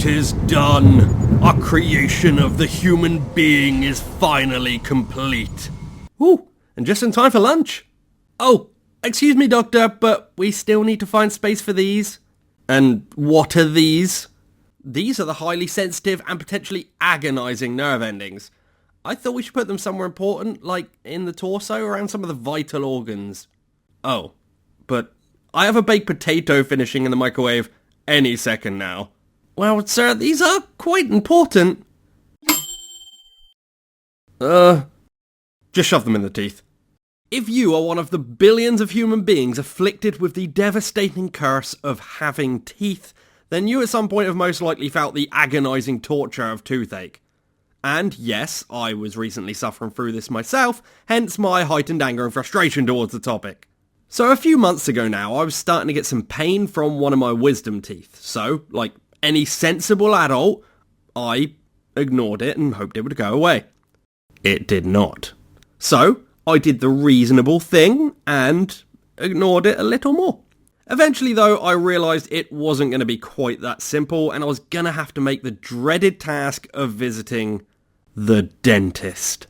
It is done. Our creation of the human being is finally complete. Ooh, and just in time for lunch. Oh, excuse me, Doctor, but we still need to find space for these. And what are these? These are the highly sensitive and potentially agonizing nerve endings. I thought we should put them somewhere important, like in the torso, around some of the vital organs. Oh, but I have a baked potato finishing in the microwave any second now. Well, sir, these are quite important. Just shove them in the teeth. If you are one of the billions of human beings afflicted with the devastating curse of having teeth, then you at some point have most likely felt the agonizing torture of toothache. And yes, I was recently suffering through this myself, hence my heightened anger and frustration towards the topic. So a few months ago now, I was starting to get some pain from one of my wisdom teeth. So, like any sensible adult, I ignored it and hoped it would go away. It did not. So, I did the reasonable thing and ignored it a little more. Eventually though, I realised it wasn't going to be quite that simple and I was going to have to make the dreaded task of visiting the dentist.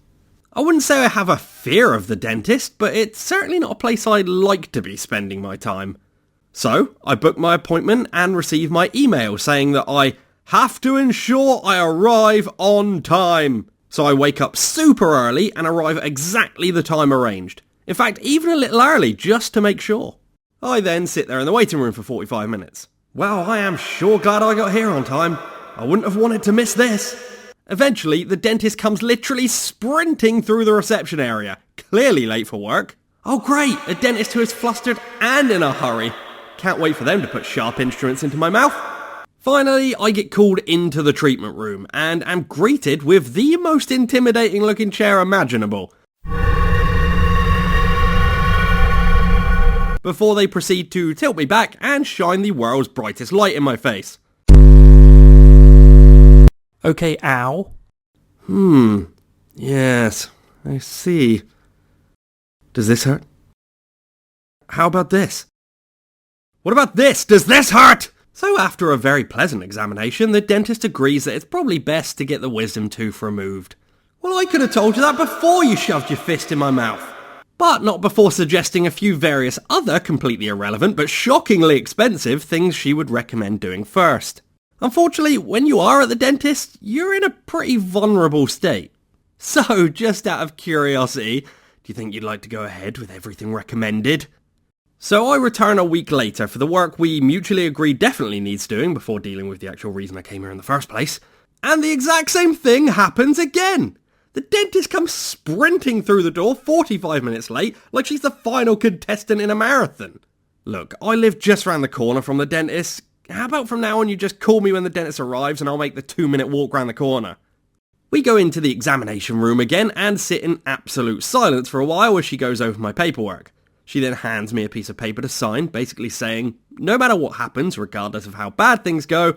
I wouldn't say I have a fear of the dentist, but it's certainly not a place I'd like to be spending my time. So, I booked my appointment and received my email saying that I have to ensure I arrive on time. So I wake up super early and arrive at exactly the time arranged. In fact, even a little early, just to make sure. I then sit there in the waiting room for 45 minutes. Well, I am sure glad I got here on time. I wouldn't have wanted to miss this. Eventually, the dentist comes literally sprinting through the reception area, clearly late for work. Oh great, a dentist who is flustered and in a hurry. Can't wait for them to put sharp instruments into my mouth. Finally, I get called into the treatment room and am greeted with the most intimidating looking chair imaginable. Before they proceed to tilt me back and shine the world's brightest light in my face. Okay, ow. Yes, I see. Does this hurt? How about this? What about this? Does this hurt? So after a very pleasant examination, the dentist agrees that it's probably best to get the wisdom tooth removed. Well, I could have told you that before you shoved your fist in my mouth. But not before suggesting a few various other completely irrelevant but shockingly expensive things she would recommend doing first. Unfortunately, when you are at the dentist, you're in a pretty vulnerable state. So, just out of curiosity, do you think you'd like to go ahead with everything recommended? So I return a week later for the work we mutually agreed definitely needs doing before dealing with the actual reason I came here in the first place. And the exact same thing happens again. The dentist comes sprinting through the door 45 minutes late like she's the final contestant in a marathon. Look, I live just round the corner from the dentist. How about from now on you just call me when the dentist arrives and I'll make the 2-minute walk round the corner. We go into the examination room again and sit in absolute silence for a while as she goes over my paperwork. She then hands me a piece of paper to sign, basically saying, no matter what happens, regardless of how bad things go,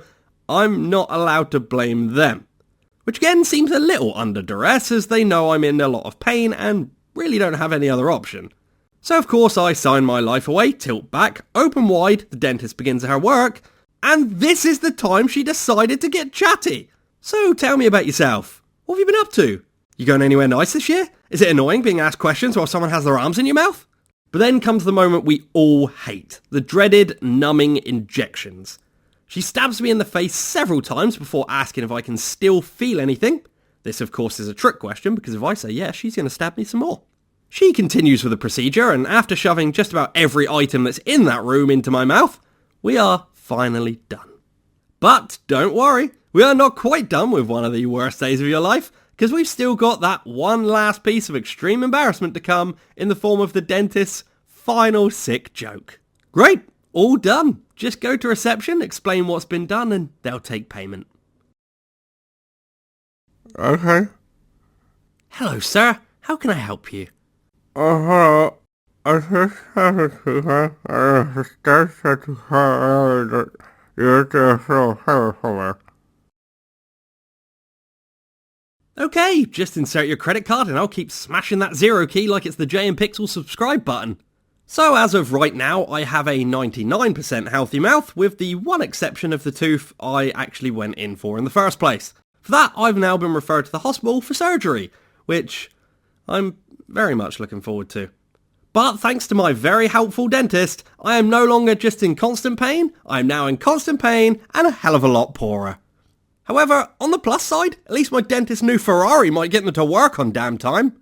I'm not allowed to blame them. Which again seems a little under duress as they know I'm in a lot of pain and really don't have any other option. So of course I sign my life away, tilt back, open wide, the dentist begins her work, and this is the time she decided to get chatty. So tell me about yourself. What have you been up to? You going anywhere nice this year? Is it annoying being asked questions while someone has their arms in your mouth? But then comes the moment we all hate, the dreaded numbing injections. She stabs me in the face several times before asking if I can still feel anything. This of course is a trick question because if I say yes, she's going to stab me some more. She continues with the procedure and after shoving just about every item that's in that room into my mouth, we are finally done. But don't worry, we are not quite done with one of the worst days of your life because we've still got that one last piece of extreme embarrassment to come in the form of the dentist's final sick joke. Great, all done. Just go to reception, explain what's been done, and they'll take payment. Okay. Hello, sir. How can I help you? Hello. I just had a fever. I just had to call you're just so helpful. Okay, just insert your credit card and I'll keep smashing that 0 key like it's the J and Pixel subscribe button. So as of right now, I have a 99% healthy mouth, with the one exception of the tooth I actually went in for in the first place. For that, I've now been referred to the hospital for surgery, which I'm very much looking forward to. But thanks to my very helpful dentist, I am no longer just in constant pain, I am now in constant pain and a hell of a lot poorer. However, on the plus side, at least my dentist's new Ferrari might get them to work on damn time.